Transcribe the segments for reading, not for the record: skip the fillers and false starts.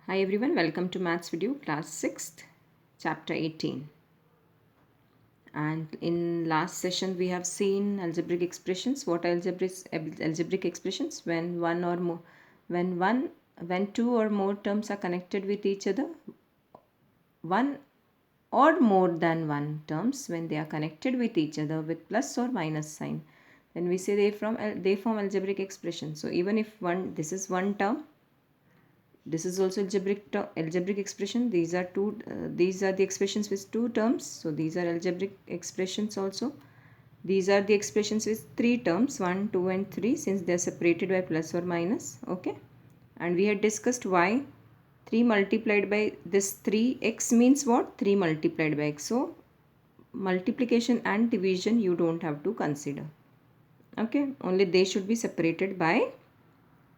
Hi everyone, welcome to Maths video class 6th, chapter 18. And in last session we have seen algebraic expressions. What are algebraic expressions? When two or more terms are connected with each other, one or more than one terms when they are connected with each other with plus or minus sign. Then we say they form algebraic expression. So even if this is one term, this is also algebraic expression. These are the expressions with two terms, so these are algebraic expressions also. These are the expressions with three terms, 1 2 and 3, since they are separated by plus or minus. Okay, and we had discussed why 3 multiplied by this 3x means what? 3 multiplied by x. So multiplication and division you don't have to consider. Okay, only they should be separated by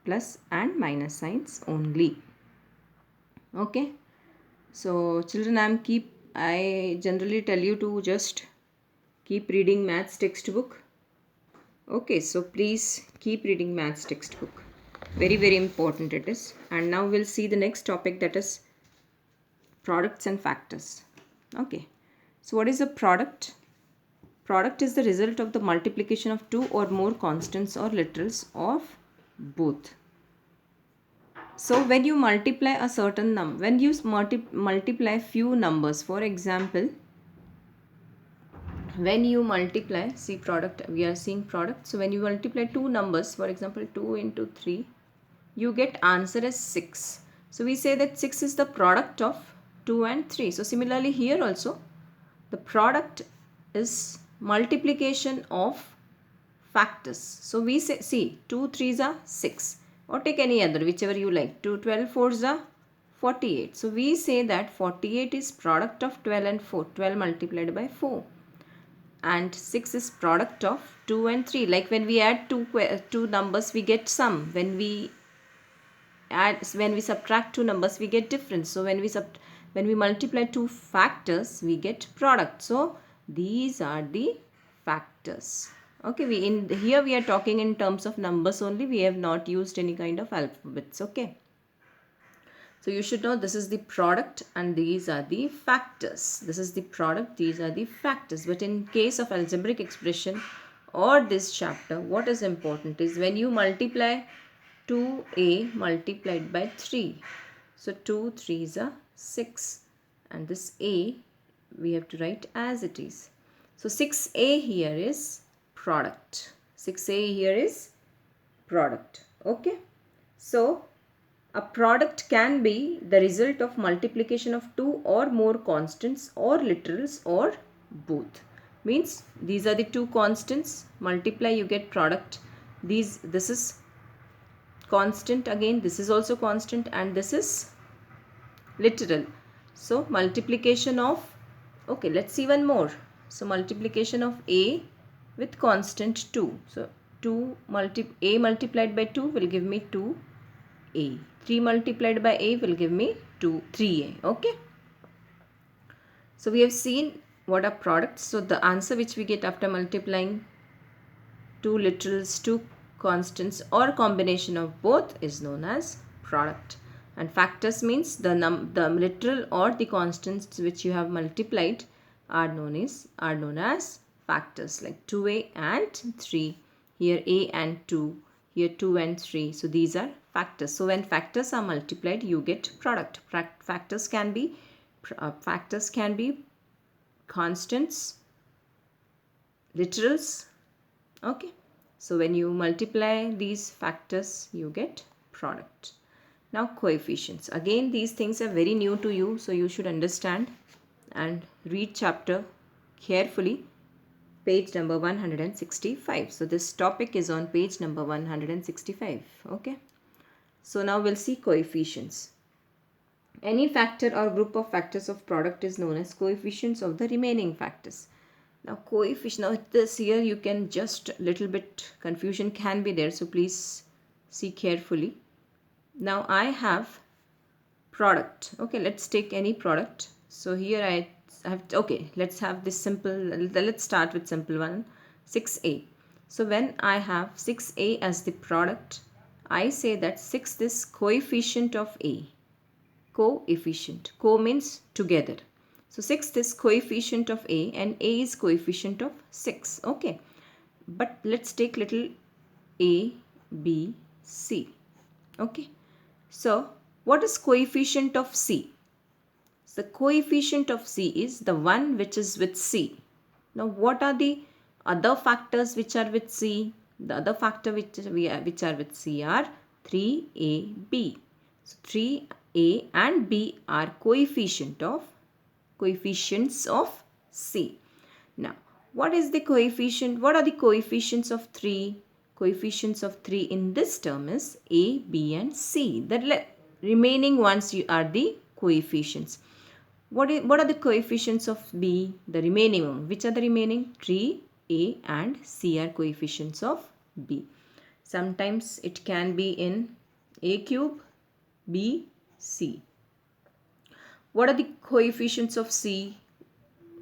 plus and minus signs only. Okay, so children, I generally tell you to just keep reading maths textbook. Okay, so please keep reading maths textbook. Very important it is. And now we'll see the next topic, that is products and factors. Okay, so what is a product? Product is the result of the multiplication of two or more constants or literals of both. So when you multiply a certain number, when you multiply few numbers, for example, when you multiply, see product, we are seeing product. So when you multiply two numbers, for example 2 into 3, you get answer as 6. So we say that 6 is the product of 2 and 3. So similarly here also, the product is multiplication of factors. So we say, see, 2 3s are 6, or take any other, whichever you like. 2 12 4s are 48. So we say that 48 is product of 12 and 4, 12 multiplied by 4. And 6 is product of 2 and 3. Like when we add two numbers, we get sum. When we subtract two numbers, we get difference. So when we multiply two factors, we get product. So these are the factors. Okay, here we are talking in terms of numbers only. We have not used any kind of alphabets. Okay, so you should know this is the product and these are the factors. This is the product, these are the factors. But in case of algebraic expression or this chapter, what is important is when you multiply 2a multiplied by 3. So 2 3s are 6, and this a we have to write as it is. So 6a here is product. 6a here is product. Okay, so a product can be the result of multiplication of two or more constants or literals or both. Means these are the two constants, multiply, you get product. This is constant, again this is also constant, and this is literal. So multiplication of, okay, let's see one more. So multiplication of a with constant 2. So a multiplied by 2 will give me 2a. 3 multiplied by a will give me 3a. Okay, so we have seen what are products. So the answer which we get after multiplying two literals, two constants, or combination of both is known as product. And factors means the literal or the constants which you have multiplied are known as factors, like 2a and 3. Here a and 2, here 2 and 3. So these are factors. So when factors are multiplied, you get product. Factors can be constants, literals. Okay, so when you multiply these factors, you get product. Now coefficients, again these things are very new to you, so you should understand and read chapter carefully. Page number 165. So this topic is on page number 165. Okay, so now we'll see coefficients. Any factor or group of factors of product is known as coefficients of the remaining factors. Now coefficient, now this here you can just little bit confusion can be there, so please see carefully. Now I have product. Okay, let's take any product. So here I have, okay, let's have this simple, let's start with simple one, 6a. So when I have 6a as the product, I say that 6 is coefficient of a. coefficient. Co means together. So 6th is coefficient of A and A is coefficient of 6. Okay. But let's take little A, B, C. Okay. So what is coefficient of C? The coefficient of C is the one which is with C. Now what are the other factors which are with C? The other factor which are with C are 3AB. So 3A and B are coefficients of C. Now what is the coefficient? What are the coefficients of 3? Coefficients of 3 in this term is A, B and C. The remaining ones are the coefficients. What are the coefficients of B? The remaining one. Which are the remaining? 3, A and C are coefficients of B. Sometimes it can be in A cube, B, C. What are the coefficients of C?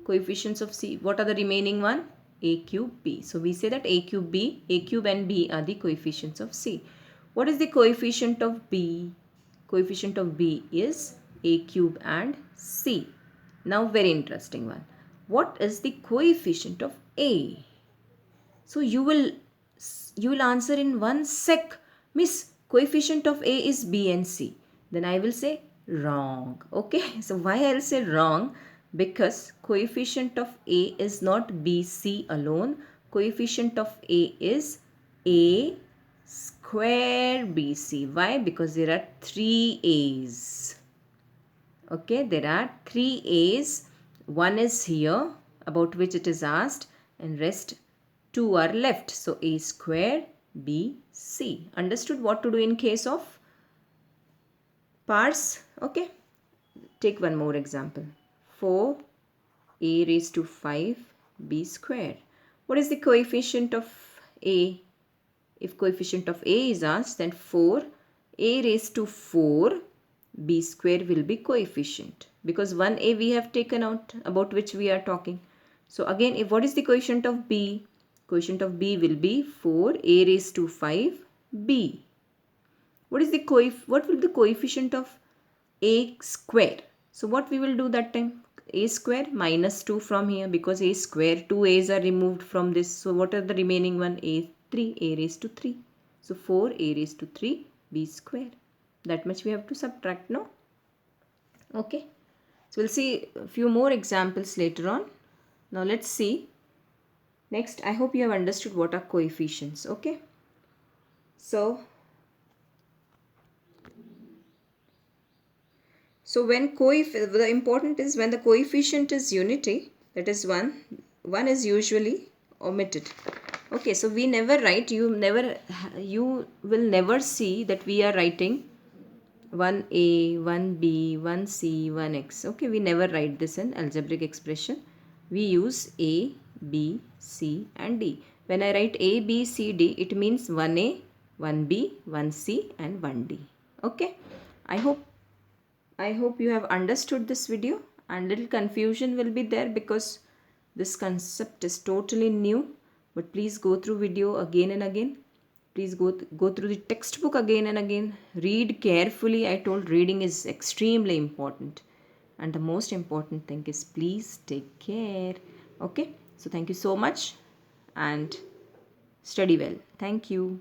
Coefficients of C. What are the remaining one? A cube, B. So we say that A cube and B are the coefficients of C. What is the coefficient of B? Coefficient of B is A cube and C. Now very interesting one. What is the coefficient of A? So you will answer in one sec. Miss, coefficient of A is B and C. Then I will say wrong. Okay. So why I will say wrong? Because coefficient of A is not BC alone. Coefficient of A is A square BC. Why? Because there are 3 A's. Okay, there are 3 A's. One is here about which it is asked and rest 2 are left. So A square BC. Understood what to do in case of parts? Okay. Take one more example. 4 A raised to 5 B square. What is the coefficient of A? If coefficient of A is asked, then 4 A raised to 4 B square will be coefficient. Because 1A we have taken out, about which we are talking. So again, if what is the coefficient of B? Coefficient of B will be 4 A raised to 5 B. What will be the coefficient of A square? So what we will do that time? A square minus 2 from here, because A square, 2 A's are removed from this. So what are the remaining one? A 3, A raised to 3. So 4 A raised to 3 B square. That much we have to subtract, no? Okay. So we'll see a few more examples later on. Now let's see. Next, I hope you have understood what are coefficients. Okay. So when the important is when the coefficient is unity, that is 1 is usually omitted. Okay, so we never write, you will never see that we are writing 1a, 1b, 1c, 1x. Okay, we never write this in algebraic expression. We use a, b, c and d. When I write a, b, c, d, it means 1a, 1b, 1c and 1d. Okay, I hope you have understood this video, and little confusion will be there because this concept is totally new. But please go through video again and again. Please go through the textbook again and again. Read carefully. I told reading is extremely important. And the most important thing is please take care. Okay. So thank you so much and study well. Thank you.